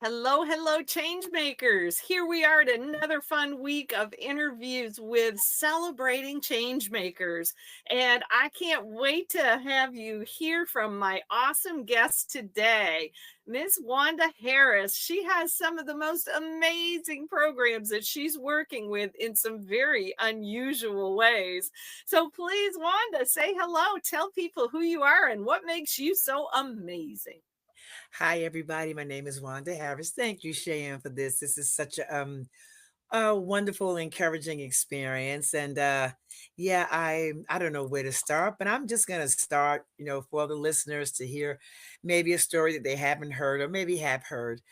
Hello, hello, change makers. Here we are at another fun week of interviews with celebrating change makers. And I can't wait to have you hear from my awesome guest today, Miss Wanda Harris. She has some of the most amazing programs that she's working with in some very unusual ways. So please, Wanda, say hello. Tell people who you are and what makes you so amazing. Hi, everybody. My name is Wanda Harris. Thank you, Cheyenne, for this. This is such a wonderful, encouraging experience. And yeah, I don't know where to start, but I'm just gonna start, for the listeners to hear maybe a story that they haven't heard or maybe have heard.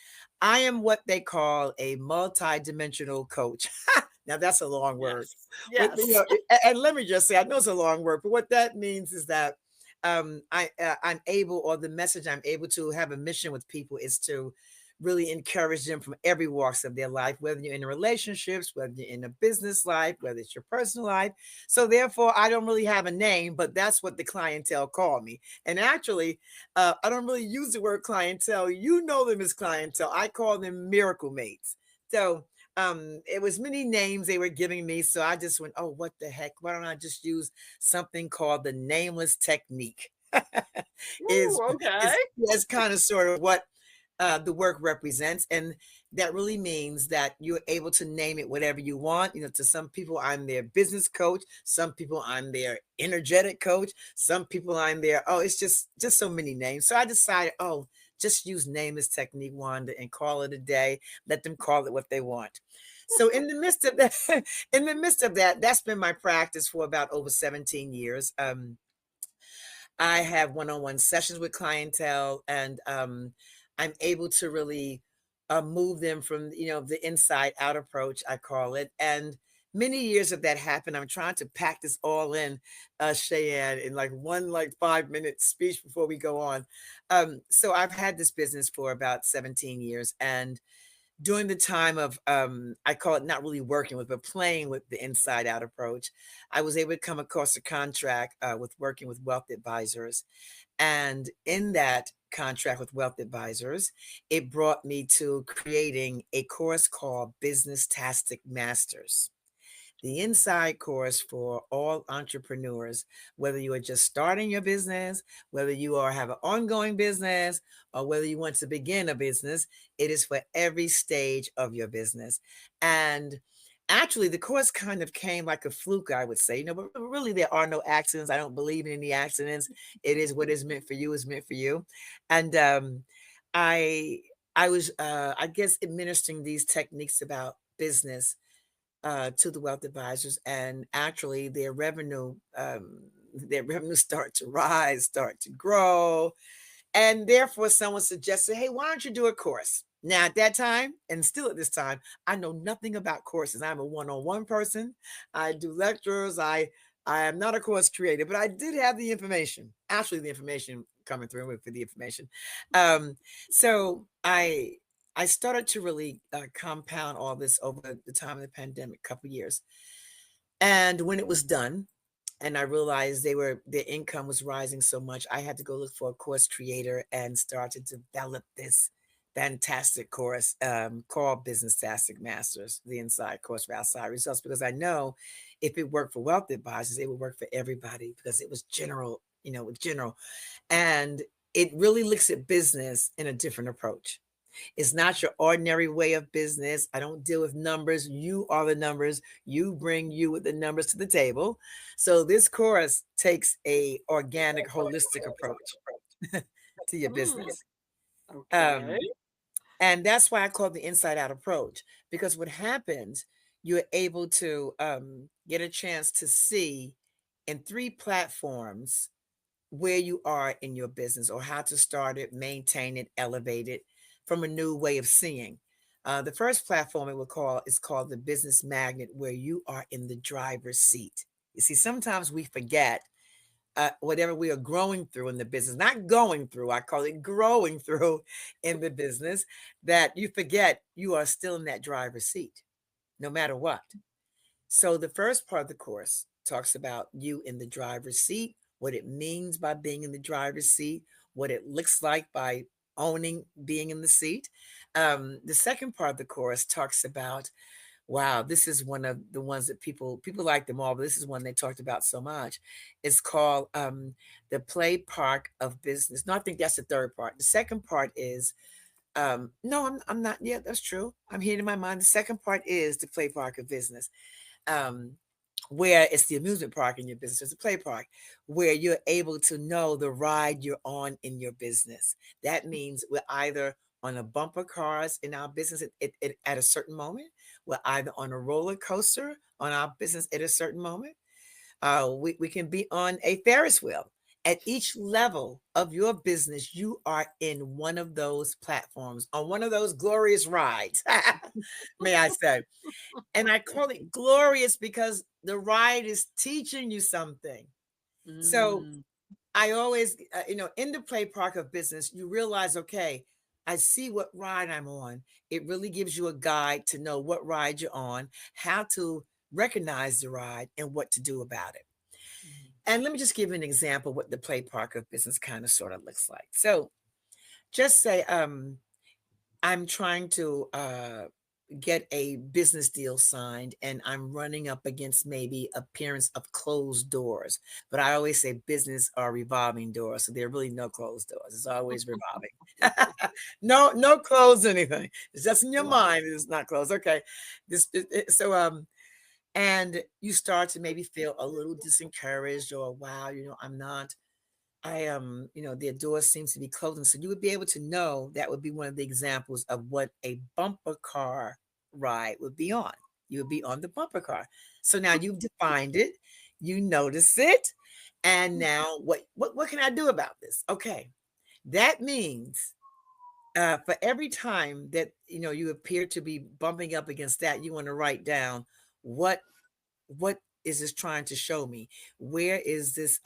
I am what they call a multi-dimensional coach. Now that's a long word, Yes. but Yes. and let me just say, I know it's a long word, but what that means is that I'm able, or the message I'm able to have a mission with people is to really encourage them from every walks of their life, whether you're in relationships, whether you're in a business life, whether it's your personal life. So therefore, I don't really have a name, but that's what the clientele call me. And actually, I don't really use the word clientele. You know them as clientele. I call them miracle mates. So it was many names they were giving me. So I just went, oh, what the heck? Why don't I just use something called the nameless technique? Ooh, is okay. is kind of sort of what the work represents. And that really means that you're able to name it whatever you want. To some people, I'm their business coach. Some people, I'm their energetic coach. Some people, I'm their, oh, it's just so many names. So I decided, oh, just use name as technique, Wanda, and call it a day. Let them call it what they want. So in the midst of that, that's been my practice for about over 17 years. I have one-on-one sessions with clientele, and I'm able to really move them from the inside out approach, I call it. And many years of that happened. I'm trying to pack this all in, Cheyenne, in like one 5-minute speech before we go on. So I've had this business for about 17 years, and during the time of I call it not really working with, but playing with the inside out approach, I was able to come across a contract with working with wealth advisors. And in that contract with wealth advisors, it brought me to creating a course called Business Tastic Masters, the inside course for all entrepreneurs, whether you are just starting your business, whether you are have an ongoing business, or whether you want to begin a business. It is for every stage of your business. And actually, the course kind of came like a fluke, I would say. But really, there are no accidents. I don't believe in any accidents. It is what is meant for you is meant for you. And I I was I guess administering these techniques about business to the wealth advisors, and actually their revenue start to rise, start to grow, and therefore someone suggested, "Hey, why don't you do a course?" Now, at that time, and still at this time, I know nothing about courses. I'm a one-on-one person. I do lectures. I am not a course creator, but I did have the information. Actually, the information coming through with for the information. Um, so I started to really compound all this over the time of the pandemic, couple years. And when it was done, and I realized their income was rising so much, I had to go look for a course creator and start to develop this fantastic course called Business Tastic Masters, the inside course for outside results, because I know if it worked for wealth advisors, it would work for everybody because it was general, general. And it really looks at business in a different approach. It's not your ordinary way of business. I don't deal with numbers. You are the numbers. You bring you with the numbers to the table. So this course takes a organic, holistic approach to your Hmm, business. okay. Um, and that's why I call it the inside out approach, because what happens, you're able to get a chance to see in three platforms where you are in your business, or how to start it, maintain it, elevate it from a new way of seeing. The first platform it will call is called the business magnet, where you are in the driver's seat. You see, sometimes we forget whatever we are growing through in the business, not going through, I call it growing through in the business, that you forget you are still in that driver's seat, no matter what. So the first part of the course talks about you in the driver's seat, what it means by being in the driver's seat, what it looks like by owning being in the seat. The second part of the course talks about, wow, this is one of the ones that people like them all, but this is one they talked about so much. It's called the play park of business. No, I think that's the third part. The second part is no, I'm not. Yeah, that's true. I'm here in my mind. The second part is the play park of business. Um, where it's the amusement park in your business, it's a play park where you're able to know the ride you're on in your business. That means we're either on a bumper cars in our business at a certain moment, we're either on a roller coaster on our business at a certain moment, we can be on a Ferris wheel. At each level of your business, you are in one of those platforms, on one of those glorious rides, may I say. And I call it glorious because the ride is teaching you something. So Mm. I always, in the play park of business, you realize, okay, I see what ride I'm on. It really gives you a guide to know what ride you're on, how to recognize the ride, and what to do about it. Mhm. And let me just give you an example what the play park of business kind of sort of looks like. So just say I'm trying to get a business deal signed and I'm running up against maybe appearance of closed doors. But I always say business are revolving doors. So there are really no closed doors. It's always revolving. No closed anything. It's just in your Wow. mind. It's not closed. Okay. So and you start to maybe feel a little disencouraged or wow, I'm not the door seems to be closing. So you would be able to know that would be one of the examples of what a bumper car ride would be on. You would be on the bumper car. So now you've defined it, you notice it, and now what can I do about this? Okay. That means for every time that you appear to be bumping up against that, you want to write down what what is this trying to show me? Where is this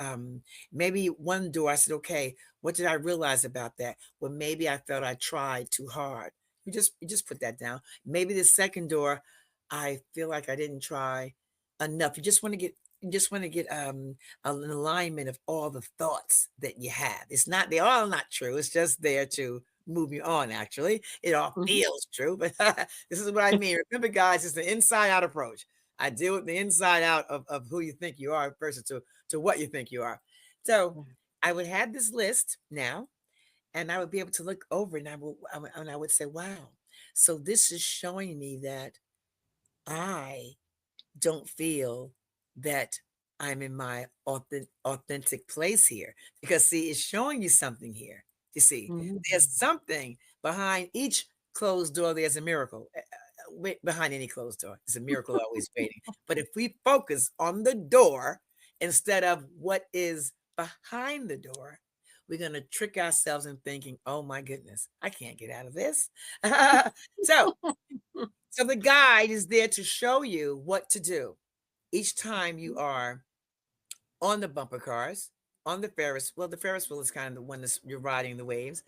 maybe one door I said, okay, what did I realize about that? Well, maybe I felt I tried too hard. You just put that down. Maybe the second door, I feel like I didn't try enough. You just want to get an alignment of all the thoughts that you have. They're all not true. It's just there to move you on, actually. It all Mhm. feels true, but this is what I mean. Remember, guys, it's the inside out approach. I deal with the inside out of who you think you are versus to what you think you are. So I would have this list now, and I would be able to look over, and I would say, "Wow!" So this is showing me that I don't feel that I'm in my authentic place here. Because, see, it's showing you something here. You see, Mhm. there's something behind each closed door, there's a miracle. Behind any closed door, there's a miracle always waiting. But if we focus on the door instead of what is behind the door, we're going to trick ourselves in thinking, oh my goodness, I can't get out of this. so so the guide is there to show you what to do each time you are on the bumper cars, on the Ferris. Well, the Ferris wheel is kind of the one that's you're riding the waves.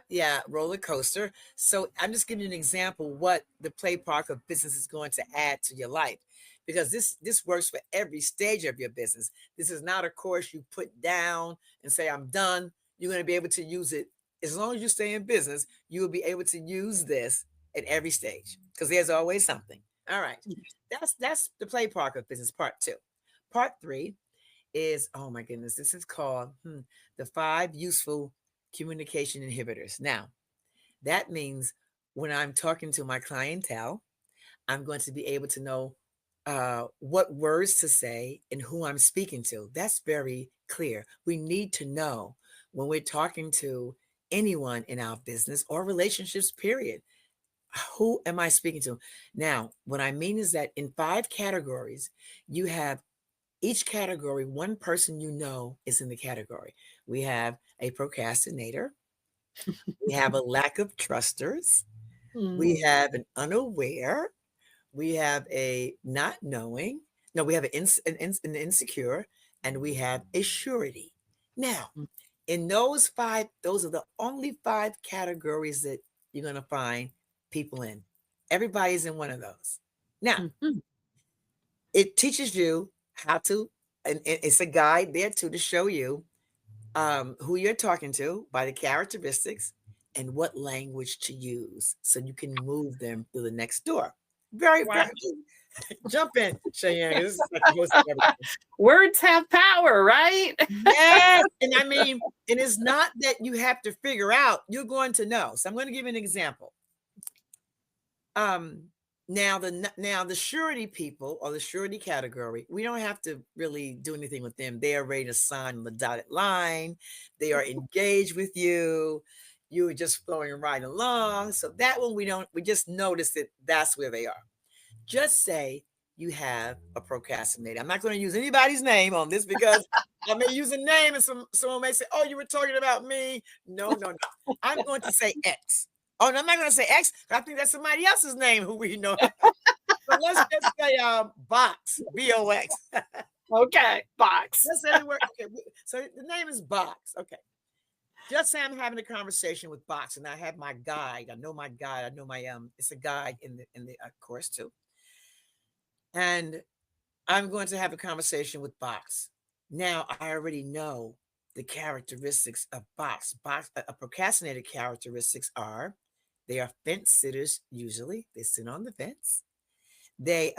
Yeah, roller coaster. So I'm just giving you an example what the play park of business is going to add to your life, because this works for every stage of your business. This is not a course you put down and say I'm done. You're going to be able to use it as long as you stay in business. You will be able to use this at every stage because there's always something. All right, that's the play park of business part two. Part three is, oh my goodness, this is called the five useful communication inhibitors. Now, that means when I'm talking to my clientele, I'm going to be able to know what words to say and who I'm speaking to. That's very clear. We need to know when we're talking to anyone in our business or relationships, period. Who am I speaking to? Now, what I mean is that in five categories, you have each category, one person is in the category. We have a procrastinator, we have a lack of trusters, we Mhm. have an unaware, we have a not knowing, no, we have an insecure, and we have a surety. Now, in those five, those are the only five categories that you're going to find people in. Everybody's in one of those. Now, Mhm. it teaches you how to, and it's a guide there too to show you who you're talking to by the characteristics. and what language to use so you can move them through the next door. Very, Wow. very jump in, Cheyenne. This is like the host of everything. Words have power, right? Yes. And I mean, and it's not that you have to figure out, you're going to know. So I'm going to give you an example. Now the surety people or the surety category, we don't have to really do anything with them. They are ready to sign on the dotted line. They are engaged with you. You are just flowing right along. So that one we just notice that that's where they are. Just say you have a procrastinator. I'm not going to use anybody's name on this because I may use a name and someone may say, oh, you were talking about me. No. I'm going to say X. Oh, no, I'm not going to say X. I think that's somebody else's name who we know. So let's just say Box, B-O-X. Okay, Box. Let's say the word. Okay, so the name is Box. Okay. Just say I'm having a conversation with Box, and I have my guide. I know my guide. I know my it's a guide in the course too. And I'm going to have a conversation with Box. Now I already know the characteristics of Box. A procrastinator characteristics are they are fence sitters usually. They sit on the fence. They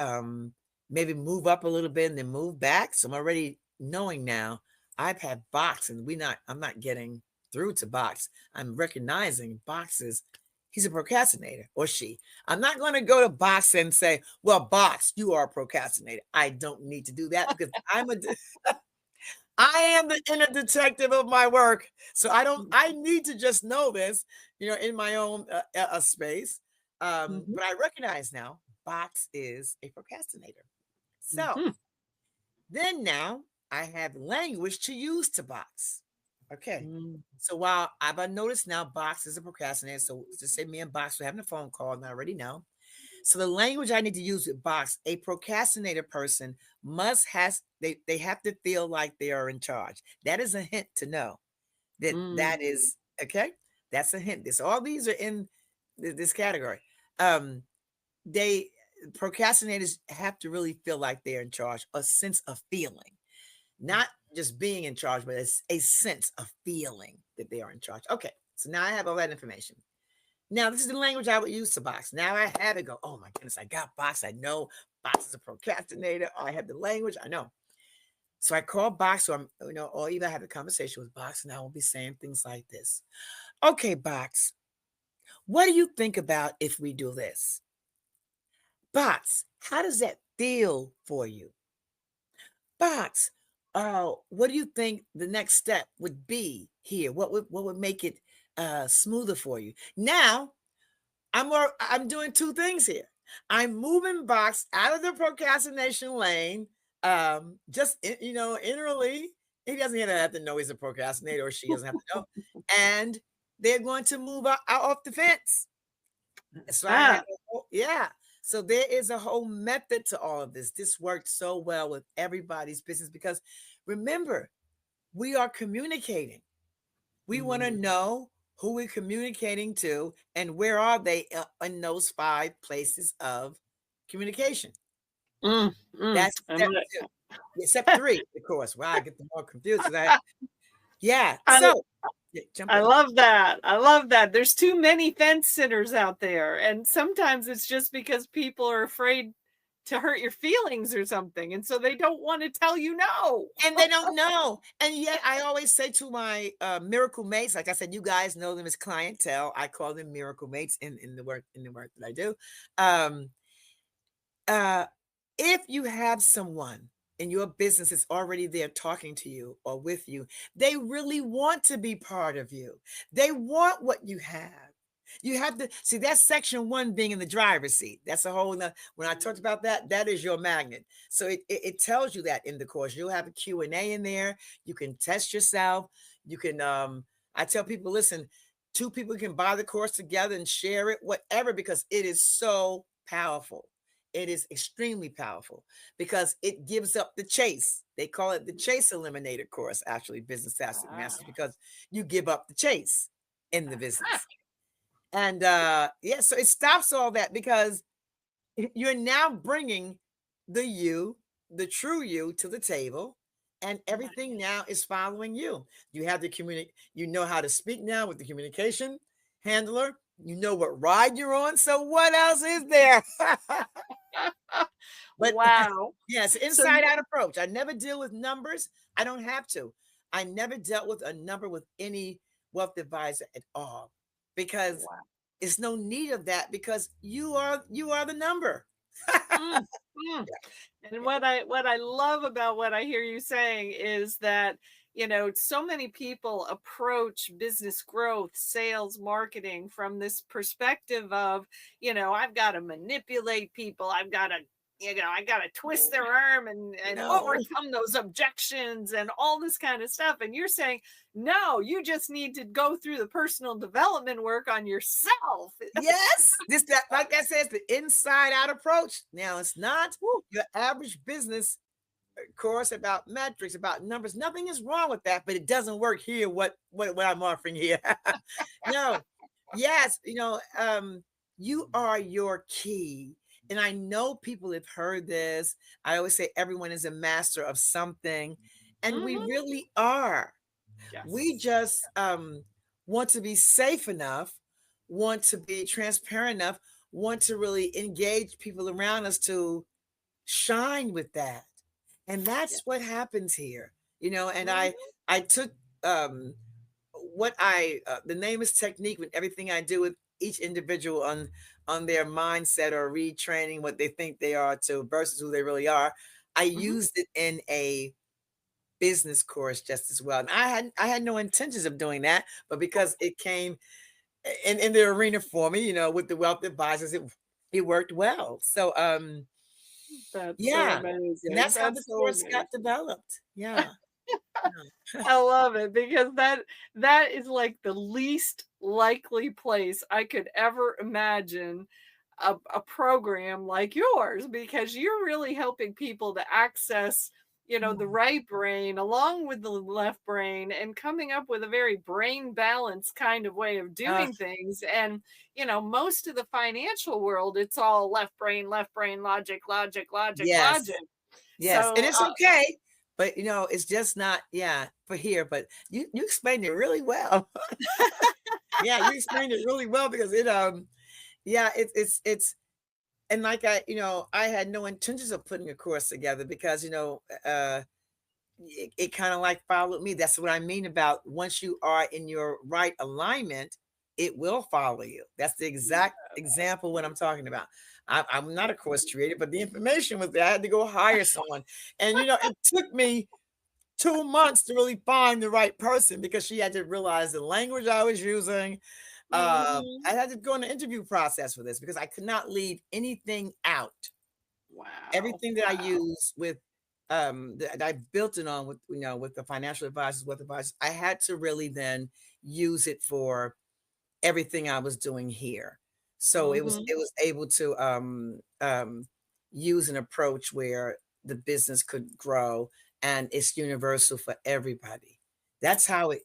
maybe move up a little bit and then move back. So I'm already knowing now I've had Box and I'm not getting through to Box. I'm recognizing Box is he's a procrastinator or she. I'm not going to go to Box and say, well, Box, you are a procrastinator. I don't need to do that because I am the inner detective of my work. So I need to just know this, in my own space. But I recognize now Box is a procrastinator. So then now I have language to use to Box. Okay. So while I've noticed now Box is a procrastinator. So just say me and Box were having a phone call and I already know. So the language I need to use with Box, a procrastinator person they have to feel like they are in charge. That is a hint to know that is okay. That's a hint. All these are in this category. They procrastinators have to really feel like they're in charge, a sense of feeling, not just being in charge, but it's a sense of feeling that they are in charge. Okay, so now I have all that information. Now, this is the language I would use to Box. Now I have it go, oh my goodness, I got Box. I know Box is a procrastinator. I have the language. I know. So I call Box or even have a conversation with Box and I will be saying things like this. Okay, Box, what do you think about if we do this? Box, how does that feel for you? Box, what do you think the next step would be here? What would make it smoother for you? Now, I'm doing two things here. I'm moving Box out of the procrastination lane. Just innerly, he doesn't even have to know he's a procrastinator, or she doesn't have to know. And they're going to move out off the fence. So So there is a whole method to all of this. This worked so well with everybody's business because remember, we are communicating. We want to know who we're communicating to and where are they in those 5 places of communication. That's step 2. Step 3, of course. Wow, I get the more confused. Yeah. So I love that. I love that. There's too many fence sitters out there. And sometimes it's just because people are afraid to hurt your feelings or something. And so they don't want to tell you no. And they don't know. And yet I always say to my miracle mates, like I said, you guys know them as clientele. I call them miracle mates in the work that I do. If you have someone in your business is already there talking to you or with you, they really want to be part of you. They want what you have. You have to see that's section 1 being in the driver's seat. That's a whole nother, when I talked about that is your magnet. So it tells you that in the course. You'll have a Q&A in there. You can test yourself. You can I tell people, listen, 2 people can buy the course together and share it, whatever, because it is so powerful. It is extremely powerful because it gives up the chase. They call it the chase eliminator course, actually, Business Tactic Masters, because you give up the chase in the business. And so it stops all that because you're now bringing the true you to the table, and everything now is following you. You have the you know how to speak now with the communication. handler, you know what ride you're on. So what else is there? But Wow. yes, So inside out approach. I never deal with numbers. I don't have to. I never dealt with a number with any wealth advisor at all because wow. it's no need of that because you are the number. Mm, mm. And what I love about what I hear you saying is that, so many people approach business growth, sales, marketing from this perspective of, I've got to manipulate people, I got to twist their arm and No. overcome those objections and all this kind of stuff. And you're saying, no, you just need to go through the personal development work on yourself. Yes, this that like I said, it's the inside out approach. Now it's not Woo. your average business course about metrics, about numbers. Nothing is wrong with that, but it doesn't work here. What I'm offering here. No, yes, you are your key. And I know people have heard this. I always say everyone is a master of something, and we Mhm. really are. We Yes. just want to be safe enough, want to be transparent enough, want to really engage people around us to shine with that. And Yeah. that's what happens here. And I Mhm. I took um what I the name is technique with everything I do with each individual on their mindset or retraining what they think they are to versus who they really are. I Mhm. used it in a business course just as well. And I had no intentions of doing that, but because it came in the arena for me, with the wealth advisors, it worked well. So That's so yeah. And amazing. that's how the That's so course got amazing. developed. Yeah. Yeah. I love it because that is like the least likely place I could ever imagine a program like yours, because you're really helping people to access, the Mm. right brain along with the left brain and coming up with a very brain balanced kind of way of Uh, doing things. And, most of the financial world, it's all left brain, logic, logic, logic, logic. yes. Yes. And So, it's okay. But it's just not, yeah, for here. But you explained it really well. Yeah, you explained it really well because yeah, it's and like I had no intentions of putting a course together because it kind of like followed me. That's what I mean about once you are in your right alignment, it will follow you. That's the exact example what I'm talking about. I'm not a course creator, but the information was there. I had to go hire someone, and it took me 2 months to really find the right person because she had to realize the language I was using. I mhm. had to go in the interview process for this because I could not leave anything out. Wow, Everything that I wow. use with that I built it on with the financial advisors, with advisors, I had to really then use it for everything I was doing here. So it was Mhm. it was able to use an approach where the business could grow and it's universal for everybody. That's how it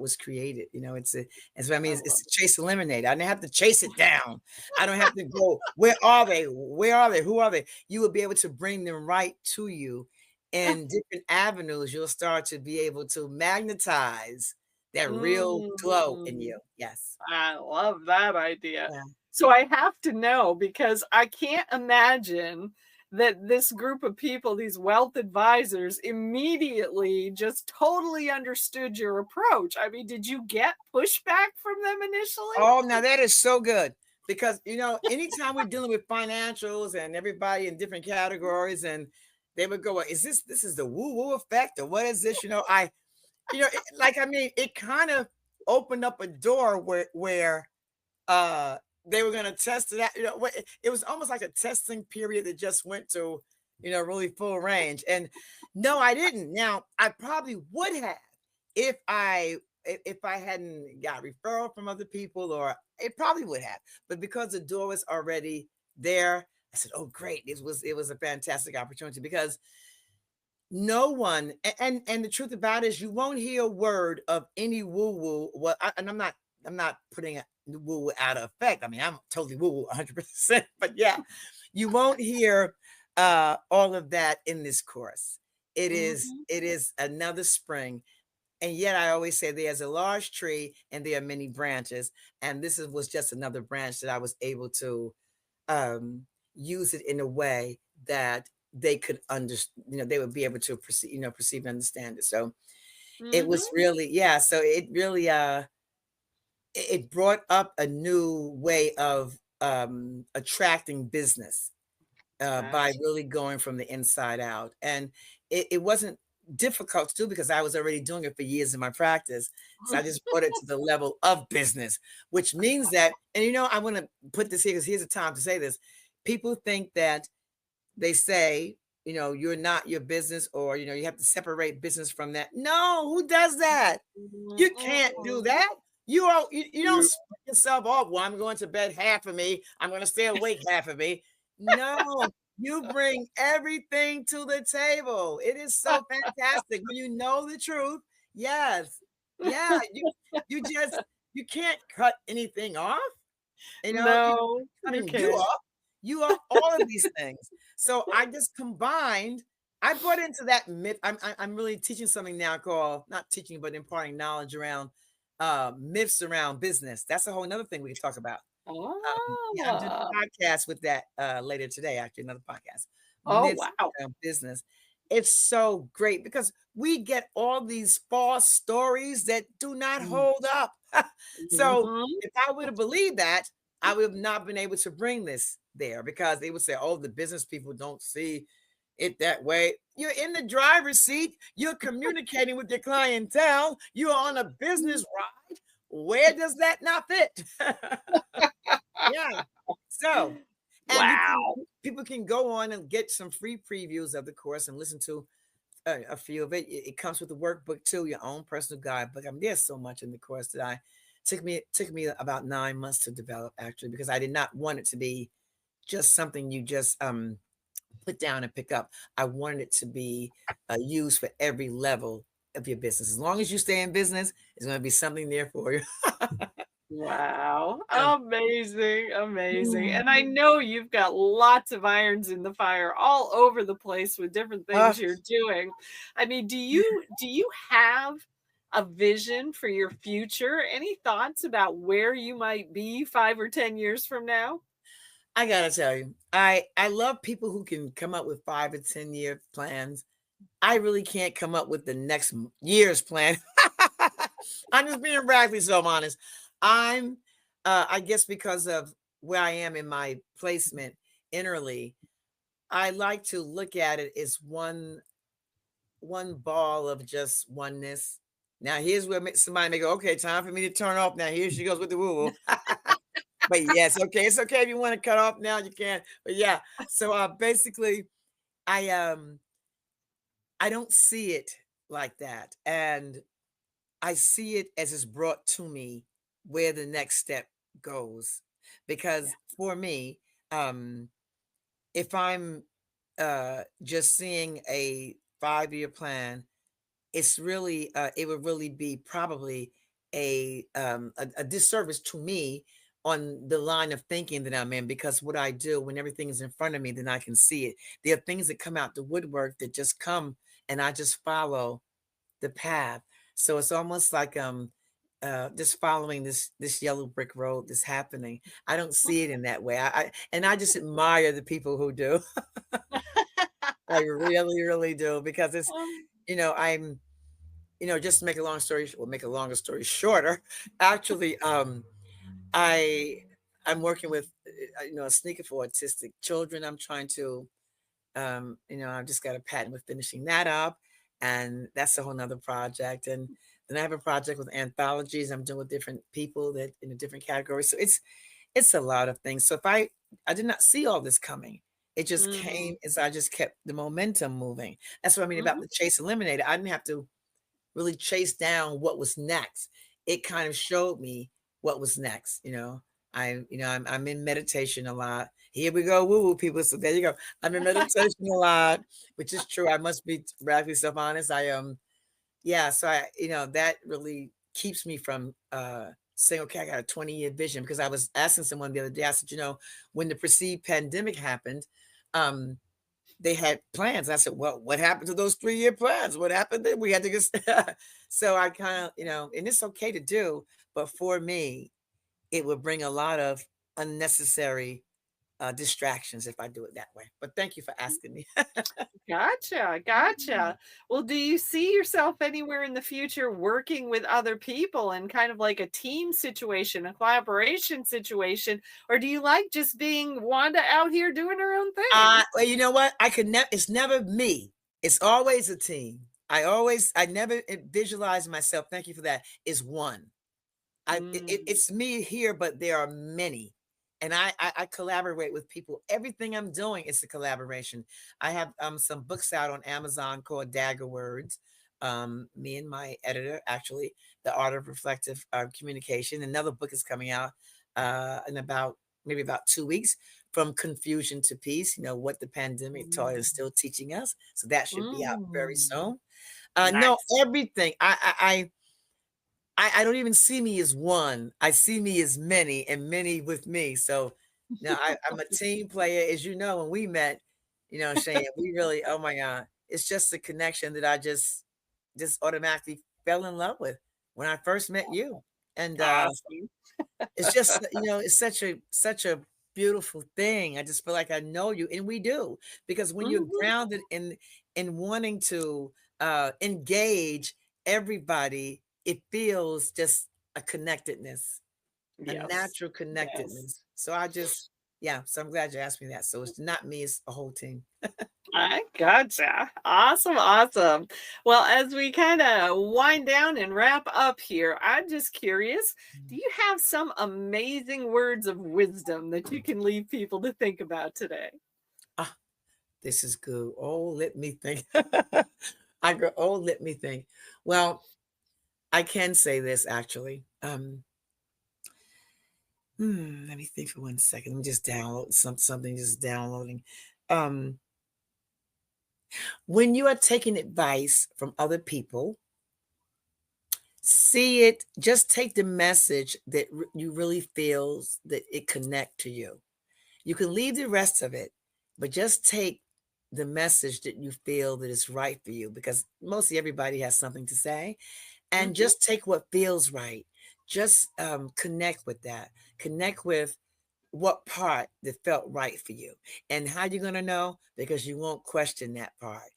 was created. It's what I I mean. It's love to chase eliminate. I didn't have to chase it down. I don't have to go, where are they? Where are they? Who are they? You will be able to bring them right to you it. in different avenues. You'll start to be able to magnetize that real glow in Mhm. you. Yes. I love that idea. Yeah. So I have to know, because I can't imagine that this group of people, these wealth advisors, immediately just totally understood your approach. I mean, did you get pushback from them initially? Oh, now that is so good because anytime we're dealing with financials and everybody in different categories, and they would go, "Well, this is the woo woo effect, or what is this?" Like I mean, it kind of opened up a door where uh they were going to test it out. It was almost like a testing period that just went to really full range. And no, I didn't. Now I probably would have if I hadn't got referral from other people, or it probably would have. But because the door was already there, I said, "Oh, great! It was a fantastic opportunity because no one, and the truth about it is, you won't hear a word of any woo woo. And I'm not putting the woo woo out of effect. I mean, I'm totally woo woo 100%. But yeah, you won't hear all of that in this course. It is Mhm. it is another spring. And yet I always say there's a large tree and there are many branches. And was just another branch that I was able to um, use it in a way that they could understand, they would be able to perceive and understand it. So it was Mhm. really, yeah. So it really, it brought up a new way of attracting business by Gotcha. really going from the inside out. And it wasn't difficult to do because I was already doing it for years in my practice. So I just brought it to the level of business, which means that, and I want to put this here because here's the time to say this. People think that they say, you're not your business, or, you have to separate business from that. No, who does that? Mm, You can't do mm. that. You don't You split yourself off. Well, I'm going to bed half of me. I'm going to stay awake half of me. No, you bring everything to the table. It is so fantastic when you know the truth. Yes. Yeah, you just you can't cut anything off. No, you Cutting you can't. off. You are all of these things. So I just combined. I brought into that myth. I'm really teaching something now called, not teaching, but imparting knowledge around myths around business. That's a whole another thing we can talk about. Yeah, I'm doing Ah. a podcast with that later today. Actually, another podcast, Oh, myths wow. around business. It's so great because we get all these false stories that do not Mm, hold up. So mhm. if I would have believed that, I would have not been able to bring this there because they would say, "Oh, the business people don't see it that way." You're in the driver's seat. You're communicating with your clientele. You're on a business ride. Where does that not fit? Yeah. So, and Wow. people can go on and get some free previews of the course and listen to a few of it. It comes with the workbook too, your own personal guidebook. I mean, there's so much in the course that I took me about 9 months to develop, actually, because I did not want it to be just something you just put down and pick up. I wanted it to be used for every level of your business. As long as you stay in business, there's going to be something there for you. Wow. Yeah. Amazing, amazing. Mm. And I know you've got lots of irons in the fire all over the place with different Uh, things you're doing. I mean, do you have a vision for your future? Any thoughts about where you might be 5 or 10 years from now? I gotta tell you, I love people who can come up with 5 or 10 year plans. I really can't come up with the next year's plan. I'm just being radically so honest. I'm, I guess because of where I am in my placement innerly, I like to look at it as one ball of just oneness. Now here's where somebody may go, okay, time for me to turn off. Now here she goes with the woo woo. But yes, okay, it's okay if you want to cut off now, you can. But yeah, so basically, I I don't see it like that, and I see it as it's brought to me where the next step goes. Yeah. Because for me, um, if I'm just seeing a 5 year plan, it's really it would really be probably a disservice to me on the line of thinking that I'm in, because what I do when everything is in front of me, then I can see it. There are things that come out the woodwork that just come, and I just follow the path. So it's almost like just following this yellow brick road that's happening. I don't see it in that way. I just admire the people who do. I really, really do, because it's, Um, I'm, just to make a long story, well, make a longer story shorter. Actually, I I'm working with a sneaker for autistic children. I'm trying to I've just got a patent with finishing that up, and that's a whole nother project. And then I have a project with anthologies I'm doing with different people that in a different category. So it's a lot of things. So if I did not see all this coming. It just mhm, came as I just kept the momentum moving. That's what I mean about mhm. the chase eliminator. I didn't have to really chase down what was next. It kind of showed me what was next. I'm in meditation a lot. Here we go, woo woo people. So there you go. I'm in meditation a lot, which is true. I must be radically self honest. Yeah. So that really keeps me from saying, okay, I got a 20-year vision, because I was asking someone the other day. I said, when the perceived pandemic happened, um, they had plans. I said, "Well, what happened to those 3-year plans? What happened then? We had to get." So I kind of, and it's okay to do, but for me, it would bring a lot of unnecessary distractions if I do it that way. But thank you for asking me. Gotcha, gotcha. Well, do you see yourself anywhere in the future working with other people in kind of like a team situation, a collaboration situation, or do you like just being Wanda out here doing her own thing? Well, you know what? I could never. It's never me. It's always a team. I never visualize myself. Thank you for that. Is one. Mm, It's me here, but there are many, and I collaborate with people. Everything I'm doing is a collaboration. I have some books out on Amazon called Dagger Words. Me and my editor, actually, The Art of Reflective Communication. Another book is coming out in about maybe about 2 weeks. From confusion to peace. What the pandemic taught is mm, still teaching us. So that should be out very mm. soon. No, Nice. everything. I don't even see me as one. I see me as many and many with me. So now I'm a team player. As you know, when we met, Shane, we really, oh my God, it's just a connection that I just automatically fell in love with when I first met you. And Awesome. it's just, it's such a beautiful thing. I just feel like I know you, and we do, because when you're Mhm. grounded in wanting to engage everybody, it feels just a connectedness, a Yes. natural Yes. connectedness. So I just, yeah. So I'm glad you asked me that. So it's not me; it's a whole team. I gotcha. Awesome, awesome. Well, as we kind of wind down and wrap up here, I'm just curious, do you have some amazing words of wisdom that you can leave people to think about today? Ah, this is good. Oh, let me think. I go. Oh, let me think. Well, I can say this actually. Let me think for 1 second. Let me just download something. Just downloading. Um, when you are taking advice from other people, see it. Just take the message that you really feels that it connect to you. You can leave the rest of it, but just take the message that you feel that is right for you, because mostly everybody has something to say, and Mhm. just take what feels right. Just connect with that. Connect with what part that felt right for you. And how you going to know? Because you won't question that part.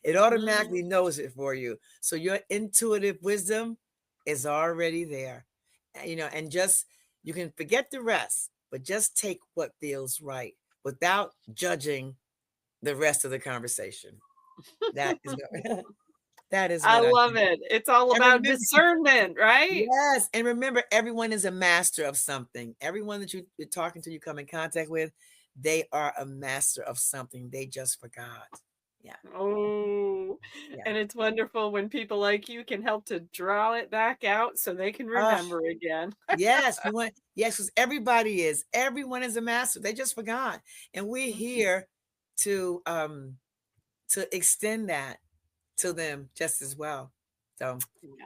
It Mm. automatically knows it for you. So your intuitive wisdom is already there. And just you can forget the rest, but just take what feels right without judging the rest of the conversation. That is that is I what I love think. it. It's all And about remember, discernment, right? yes, and remember, everyone is a master of something. Everyone that you're talking to, you come in contact with, they are a master of something. They just forgot. Yeah, Oh, yeah. and it's wonderful when people like you can help to draw it back out so they can Ah, remember again. yes, yes, because everyone is a master. They just forgot, and we're Mhm. here to extend that to them just as well. So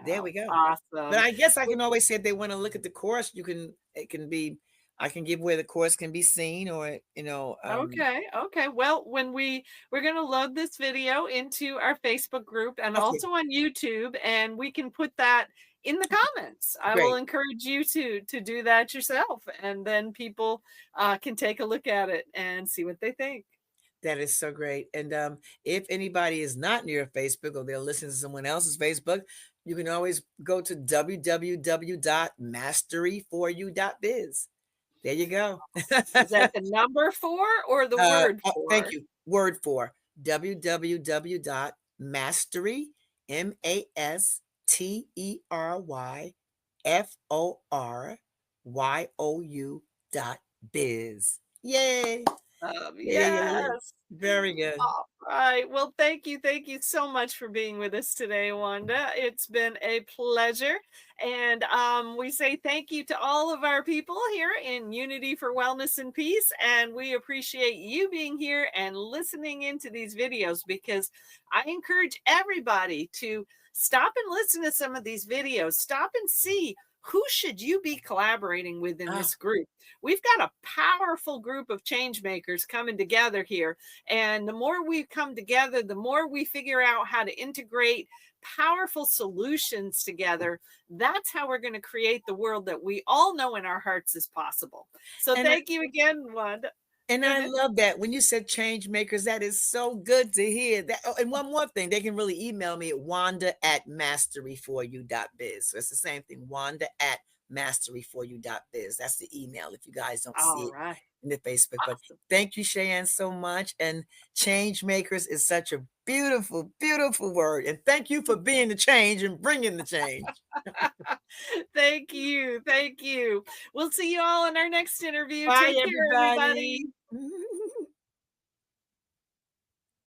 there Yeah, we go. But awesome. I guess I can always say, if they want to look at the course, it can be, I can give where the course can be seen, or Okay, okay. Well, we're going to load this video into our Facebook group and okay, also on YouTube, and we can put that in the comments. I will great. encourage you to do that yourself, and then people can take a look at it and see what they think. That is so great. And if anybody is not near Facebook, or they're listening to someone else's Facebook, you can always go to www.mastery4u.biz. There you go. Is that the number four or the word Thank four? you. Word for www.mastery, masteryforyu.biz. Yay. Yeah, yeah, yeah, yeah. Yes. Very good. All right. Well, thank you so much for being with us today, Wanda. It's been a pleasure. And we say thank you to all of our people here in Unity for Wellness and Peace. And we appreciate you being here and listening into these videos, because I encourage everybody to stop and listen to some of these videos. Stop and see who should you be collaborating with in Oh, this group? We've got a powerful group of change makers coming together here. And the more we come together, the more we figure out how to integrate powerful solutions together. That's how we're going to create the world that we all know in our hearts is possible. So and I thank you again, Wanda. and Go I ahead. love that. When you said change makers, that is so good to hear. That oh, and one more thing, they can really email me at wanda@masteryforyou.biz. So it's the same thing, wanda@masteryforyou.biz. That's the email if you guys don't see All it right. in the Facebook. But Awesome. thank you, Cheyenne, so much. And change makers is such a beautiful, beautiful word. And thank you for being the change and bringing the change. Thank you. Thank you. We'll see you all in our next interview. Bye, Take care, everybody. everybody.